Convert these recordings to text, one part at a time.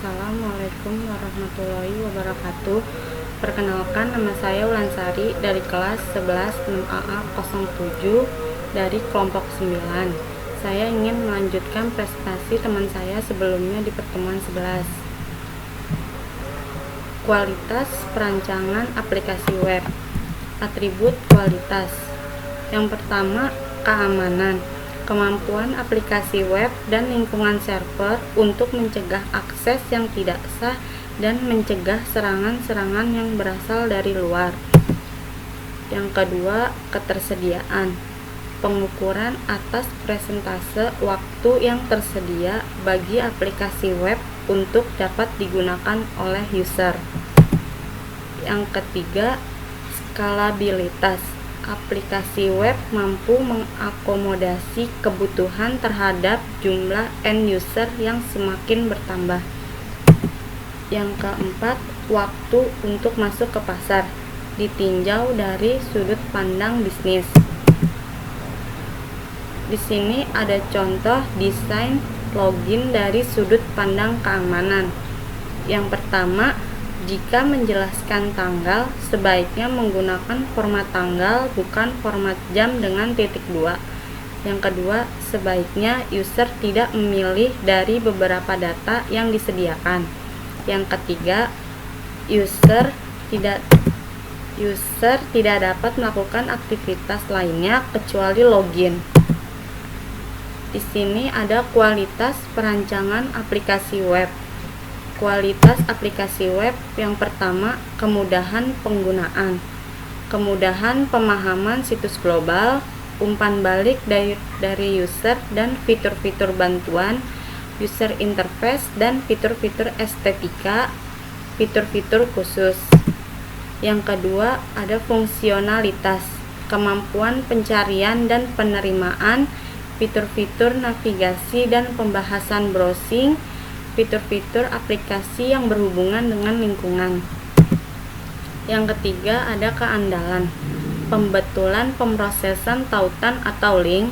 Assalamualaikum warahmatullahi wabarakatuh. Perkenalkan, nama saya Ulansari dari kelas 11 6AA 07 dari kelompok 9. Saya ingin melanjutkan prestasi teman saya sebelumnya di pertemuan 11. Kualitas perancangan aplikasi web. Atribut kualitas. Yang pertama, keamanan. Kemampuan aplikasi web dan lingkungan server untuk mencegah akses yang tidak sah dan mencegah serangan-serangan yang berasal dari luar. Yang kedua, ketersediaan. Pengukuran atas persentase waktu yang tersedia bagi aplikasi web untuk dapat digunakan oleh user. Yang ketiga, skalabilitas. Aplikasi web mampu mengakomodasi kebutuhan terhadap jumlah end user yang semakin bertambah. Yang keempat, waktu untuk masuk ke pasar ditinjau dari sudut pandang bisnis. Di sini ada contoh desain login dari sudut pandang keamanan. Yang pertama, jika menjelaskan tanggal, sebaiknya menggunakan format tanggal, bukan format jam dengan titik 2. Yang kedua, sebaiknya user tidak memilih dari beberapa data yang disediakan. Yang ketiga, user tidak dapat melakukan aktivitas lainnya kecuali login. Di sini ada kualitas perancangan aplikasi web. Kualitas aplikasi web yang pertama, kemudahan penggunaan, kemudahan pemahaman situs global, umpan balik dari user dan fitur-fitur bantuan, user interface dan fitur-fitur estetika, fitur-fitur khusus. Yang kedua, ada fungsionalitas, kemampuan pencarian dan penerimaan, fitur-fitur navigasi dan pembahasan browsing, fitur-fitur aplikasi yang berhubungan dengan lingkungan. Yang ketiga, ada keandalan, pembetulan pemrosesan tautan atau link,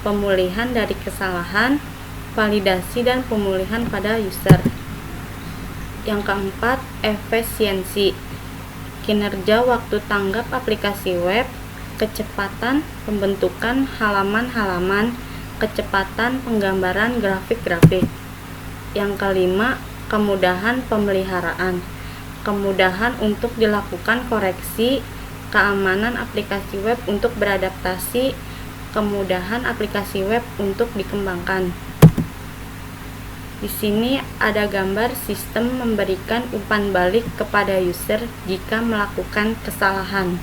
pemulihan dari kesalahan, validasi dan pemulihan pada user. Yang keempat, efisiensi, kinerja waktu tanggap aplikasi web, kecepatan pembentukan halaman-halaman, kecepatan penggambaran grafik-grafik. Yang kelima, kemudahan pemeliharaan, kemudahan untuk dilakukan koreksi, keamanan aplikasi web untuk beradaptasi, kemudahan aplikasi web untuk dikembangkan. Di sini ada gambar sistem memberikan umpan balik kepada user jika melakukan kesalahan.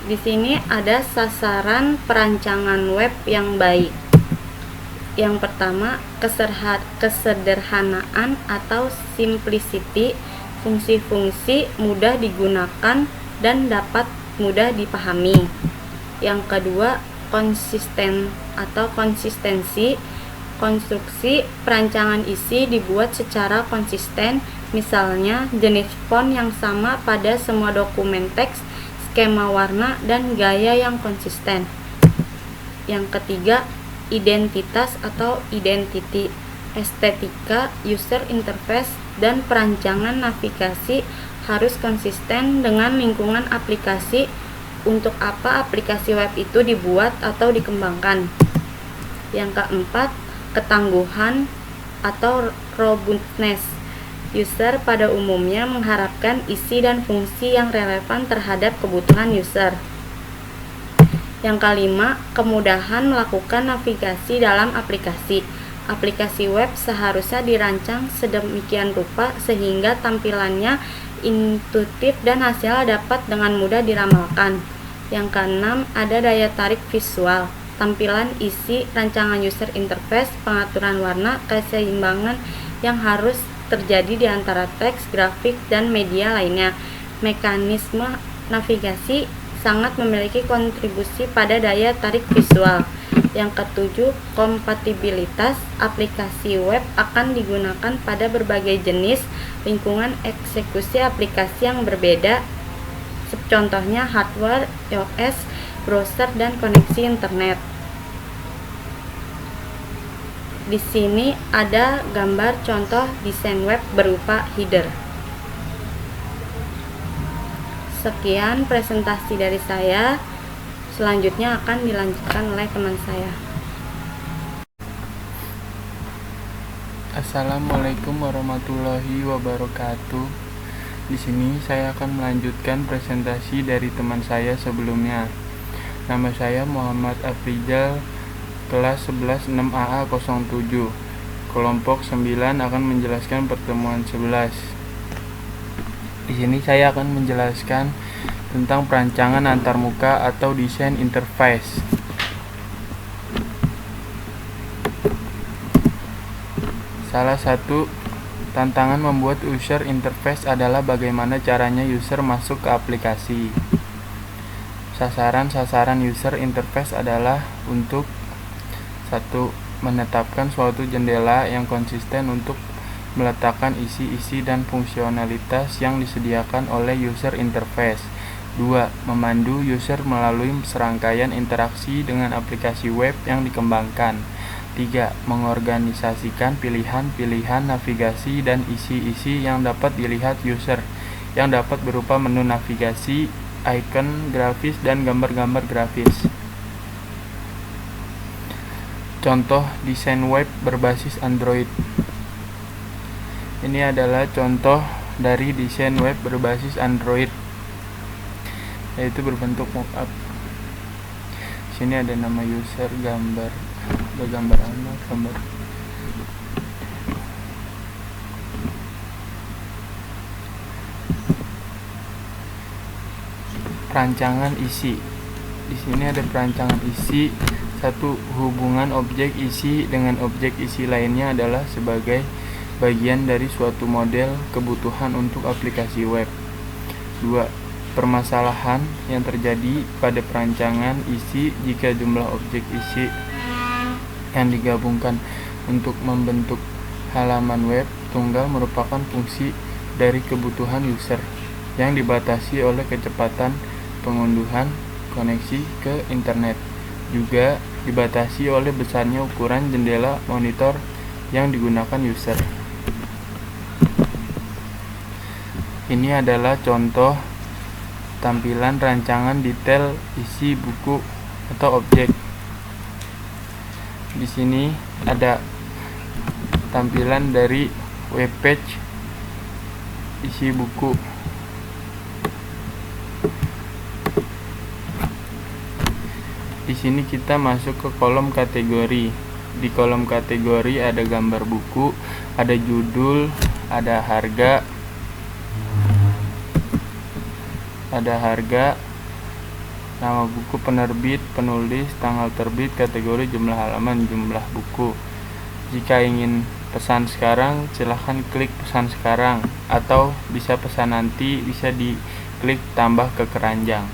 Di sini ada sasaran perancangan web yang baik. Yang pertama, kesederhanaan atau simplicity, fungsi-fungsi mudah digunakan dan dapat mudah dipahami. Yang kedua, konsisten atau konsistensi, konstruksi perancangan isi dibuat secara konsisten, misalnya jenis font yang sama pada semua dokumen teks, skema warna, dan gaya yang konsisten. Yang ketiga, identitas atau identity, estetika, user interface, dan perancangan navigasi harus konsisten dengan lingkungan aplikasi untuk apa aplikasi web itu dibuat atau dikembangkan. Yang keempat, ketangguhan atau robustness. User pada umumnya mengharapkan isi dan fungsi yang relevan terhadap kebutuhan user. Yang kelima, kemudahan melakukan navigasi dalam aplikasi. Aplikasi web seharusnya dirancang sedemikian rupa sehingga tampilannya intuitif dan hasilnya dapat dengan mudah diramalkan. Yang keenam, ada daya tarik visual, tampilan isi, rancangan user interface, pengaturan warna, keseimbangan yang harus terjadi di antara teks, grafik, dan media lainnya. Mekanisme navigasi sangat memiliki kontribusi pada daya tarik visual. Yang ketujuh, kompatibilitas. Aplikasi web akan digunakan pada berbagai jenis lingkungan eksekusi aplikasi yang berbeda. Contohnya hardware, iOS, browser dan koneksi internet. Di sini ada gambar contoh desain web berupa header. Sekian presentasi dari saya. Selanjutnya akan dilanjutkan oleh teman saya. Assalamualaikum warahmatullahi wabarakatuh. Di sini saya akan melanjutkan presentasi dari teman saya sebelumnya. Nama saya Muhammad Afrizal, kelas 11 6AA07. Kelompok 9 akan menjelaskan pertemuan 11. Di sini saya akan menjelaskan tentang perancangan antarmuka atau desain interface. Salah satu tantangan membuat user interface adalah bagaimana caranya user masuk ke aplikasi. Sasaran user interface adalah untuk 1. Menetapkan suatu jendela yang konsisten untuk meletakkan isi-isi dan fungsionalitas yang disediakan oleh user interface. 2. Memandu user melalui serangkaian interaksi dengan aplikasi web yang dikembangkan. 3. Mengorganisasikan pilihan-pilihan navigasi dan isi-isi yang dapat dilihat user, yang dapat berupa menu navigasi, icon grafis, dan gambar-gambar grafis. Contoh desain web berbasis Android. Ini adalah contoh dari desain web berbasis Android, yaitu berbentuk mockup. Sini ada nama user, gambar anak, gambar. Perancangan isi. Di sini ada perancangan isi. 1. Hubungan objek isi dengan objek isi lainnya adalah sebagai bagian dari suatu model kebutuhan untuk aplikasi web. 2. Permasalahan yang terjadi pada perancangan isi jika jumlah objek isi yang digabungkan untuk membentuk halaman web tunggal merupakan fungsi dari kebutuhan user yang dibatasi oleh kecepatan pengunduhan koneksi ke internet, juga dibatasi oleh besarnya ukuran jendela monitor yang digunakan user. Ini adalah contoh tampilan rancangan detail isi buku atau objek. Di sini ada tampilan dari web page isi buku. Di sini kita masuk ke kolom kategori. Di kolom kategori ada gambar buku, ada judul, ada harga, nama buku, penerbit, penulis, tanggal terbit, kategori, jumlah halaman, jumlah buku. Jika ingin pesan sekarang, silahkan klik pesan sekarang, atau bisa pesan nanti, bisa diklik tambah ke keranjang.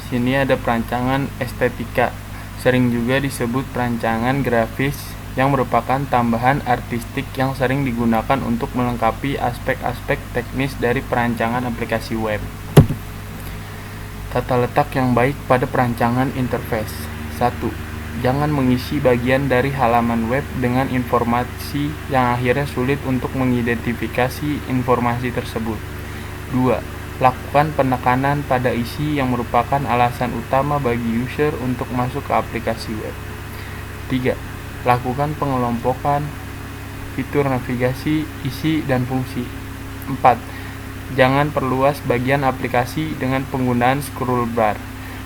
Di sini ada perancangan estetika, sering juga disebut perancangan grafis, yang merupakan tambahan artistik yang sering digunakan untuk melengkapi aspek-aspek teknis dari perancangan aplikasi web. Tata letak yang baik pada perancangan interface. 1. Jangan mengisi bagian dari halaman web dengan informasi yang akhirnya sulit untuk mengidentifikasi informasi tersebut. 2. Lakukan penekanan pada isi yang merupakan alasan utama bagi user untuk masuk ke aplikasi web. 3. Lakukan pengelompokan fitur navigasi, isi, dan fungsi. 4. Jangan perluas bagian aplikasi dengan penggunaan scroll bar.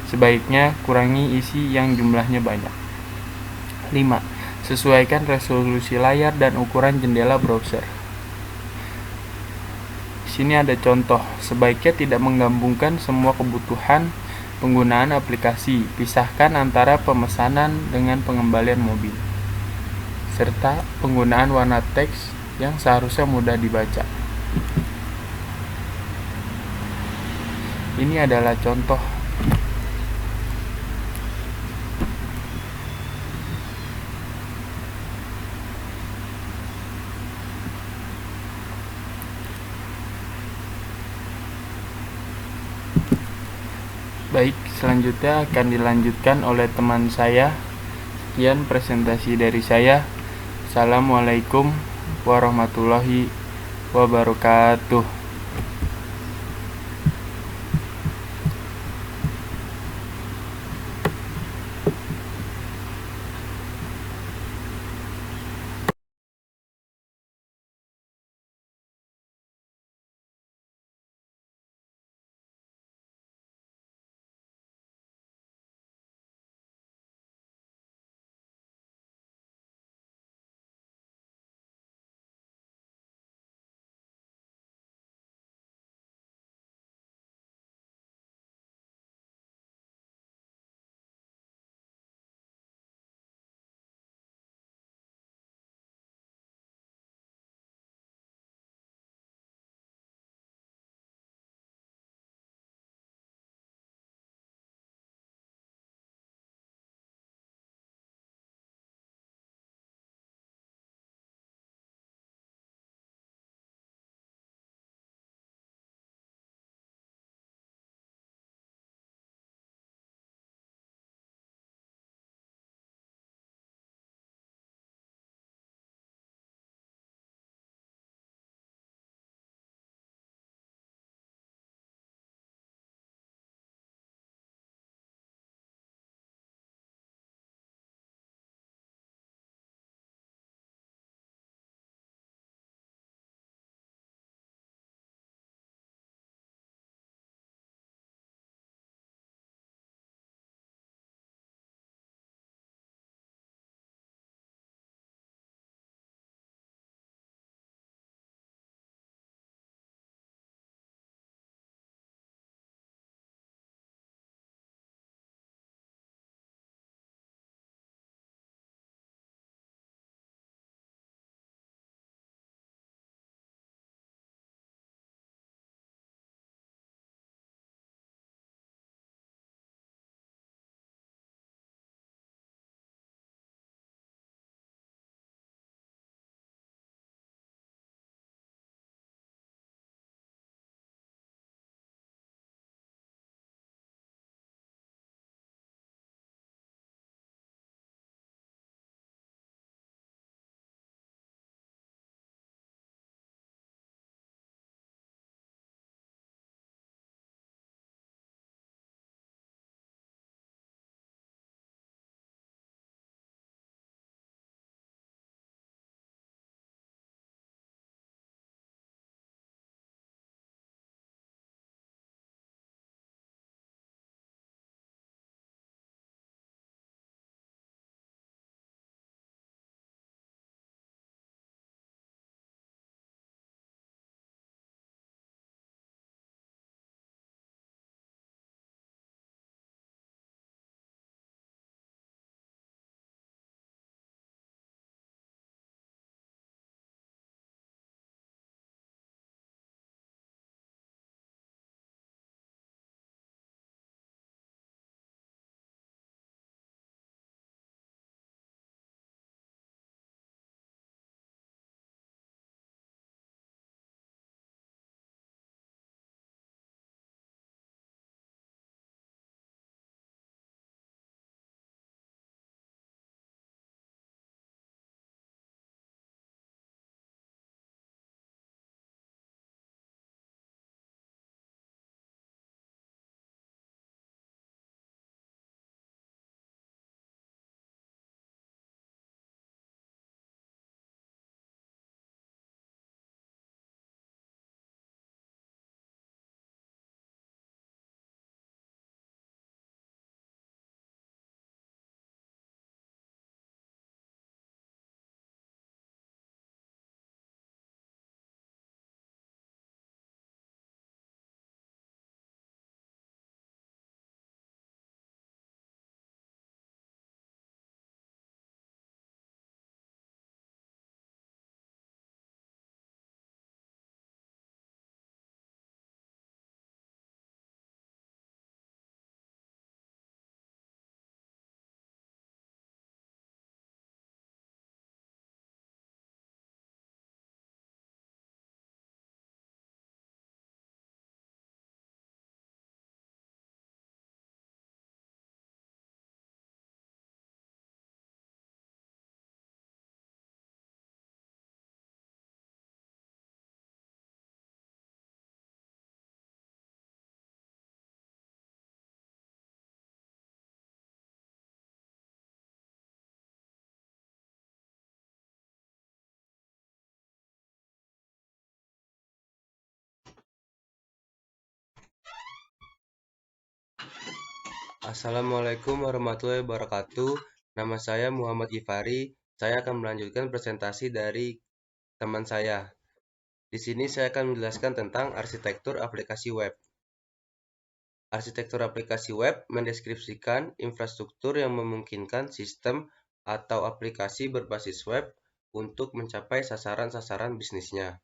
Sebaiknya kurangi isi yang jumlahnya banyak. 5. Sesuaikan resolusi layar dan ukuran jendela browser. Di sini ada contoh. Sebaiknya tidak menggabungkan semua kebutuhan penggunaan aplikasi. Pisahkan antara pemesanan dengan pengembalian mobil, serta penggunaan warna teks yang seharusnya mudah dibaca. Ini adalah contoh. Baik, selanjutnya akan dilanjutkan oleh teman saya. Sekian presentasi dari saya. Assalamualaikum warahmatullahi wabarakatuh. Assalamualaikum warahmatullahi wabarakatuh. Nama saya Muhammad Gifari. Saya akan melanjutkan presentasi dari teman saya. Di sini saya akan menjelaskan tentang arsitektur aplikasi web. Arsitektur aplikasi web mendeskripsikan infrastruktur yang memungkinkan sistem atau aplikasi berbasis web untuk mencapai sasaran-sasaran bisnisnya.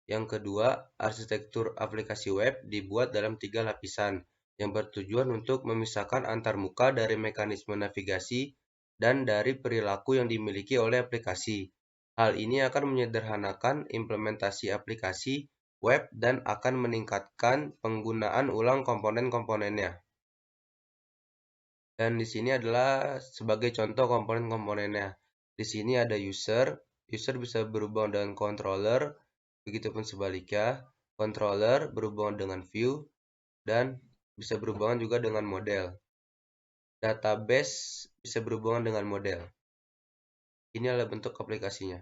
Yang kedua, arsitektur aplikasi web dibuat dalam 3 lapisan yang bertujuan untuk memisahkan antarmuka dari mekanisme navigasi dan dari perilaku yang dimiliki oleh aplikasi. Hal ini akan menyederhanakan implementasi aplikasi web dan akan meningkatkan penggunaan ulang komponen-komponennya. Dan di sini adalah sebagai contoh komponen-komponennya. Di sini ada user bisa berhubungan dengan controller, begitupun sebaliknya, controller berhubungan dengan view, dan bisa berhubungan juga dengan model. Database bisa berhubungan dengan model. Ini adalah bentuk aplikasinya.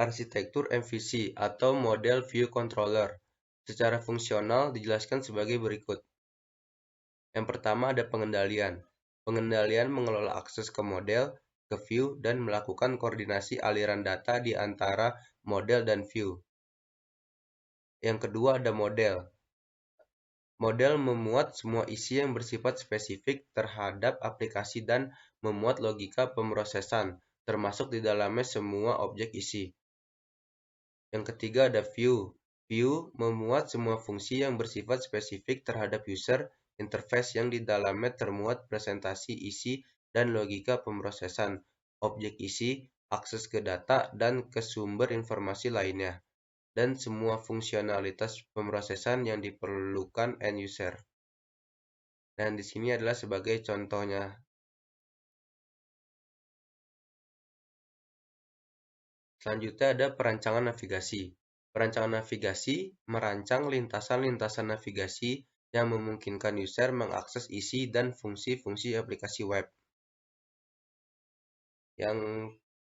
Arsitektur MVC atau Model View Controller. Secara fungsional dijelaskan sebagai berikut. Yang pertama ada pengendalian. Pengendalian mengelola akses ke model, ke view, dan melakukan koordinasi aliran data di antara model dan view. Yang kedua ada model. Model memuat semua isi yang bersifat spesifik terhadap aplikasi dan memuat logika pemrosesan, termasuk di dalamnya semua objek isi. Yang ketiga ada view. View memuat semua fungsi yang bersifat spesifik terhadap user interface yang di dalamnya termuat presentasi isi dan logika pemrosesan, objek isi, akses ke data, dan ke sumber informasi lainnya, dan semua fungsionalitas pemrosesan yang diperlukan end user. Dan di sini adalah sebagai contohnya. Selanjutnya ada perancangan navigasi. Perancangan navigasi merancang lintasan-lintasan navigasi yang memungkinkan user mengakses isi dan fungsi-fungsi aplikasi web. Yang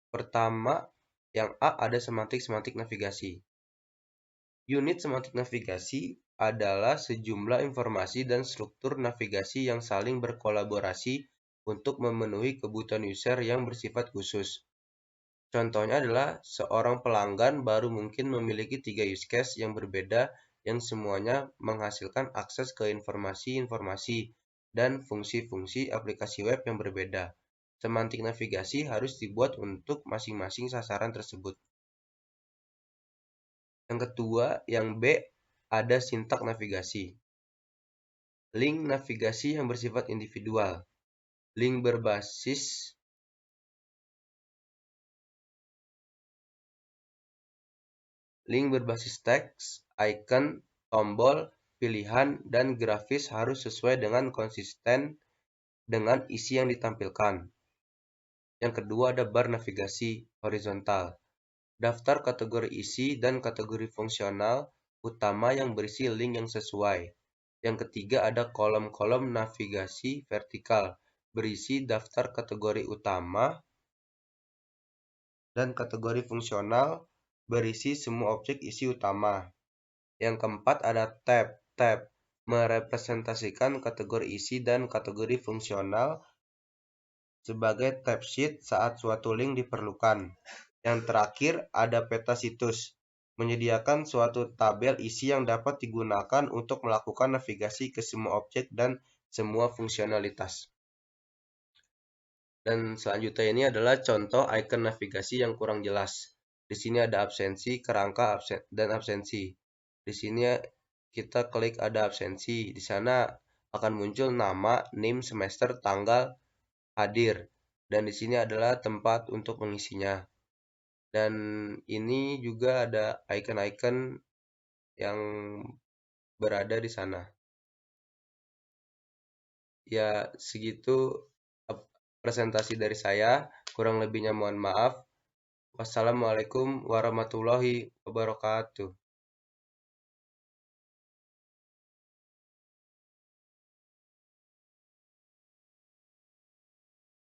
pertama, yang A ada semantik navigasi. Unit semantik navigasi adalah sejumlah informasi dan struktur navigasi yang saling berkolaborasi untuk memenuhi kebutuhan user yang bersifat khusus. Contohnya adalah seorang pelanggan baru mungkin memiliki 3 use case yang berbeda yang semuanya menghasilkan akses ke informasi-informasi dan fungsi-fungsi aplikasi web yang berbeda. Semantik navigasi harus dibuat untuk masing-masing sasaran tersebut. Yang kedua, yang B, ada sintak navigasi. Link navigasi yang bersifat individual. Link berbasis teks, icon, tombol, pilihan, dan grafis harus sesuai dengan konsisten dengan isi yang ditampilkan. Yang kedua ada bar navigasi horizontal. Daftar kategori isi dan kategori fungsional utama yang berisi link yang sesuai. Yang ketiga ada kolom-kolom navigasi vertikal, berisi daftar kategori utama dan kategori fungsional, berisi semua objek isi utama. Yang keempat ada tab, merepresentasikan kategori isi dan kategori fungsional sebagai tab sheet saat suatu link diperlukan. Yang terakhir ada peta situs, menyediakan suatu tabel isi yang dapat digunakan untuk melakukan navigasi ke semua objek dan semua fungsionalitas. Dan selanjutnya ini adalah contoh icon navigasi yang kurang jelas. Di sini ada absensi, kerangka, dan absensi. Di sini kita klik ada absensi. Di sana akan muncul nama, name, semester, tanggal, hadir. Dan di sini adalah tempat untuk mengisinya. Dan ini juga ada icon-icon yang berada di sana. Ya, segitu presentasi dari saya. Kurang lebihnya mohon maaf. Wassalamualaikum warahmatullahi wabarakatuh.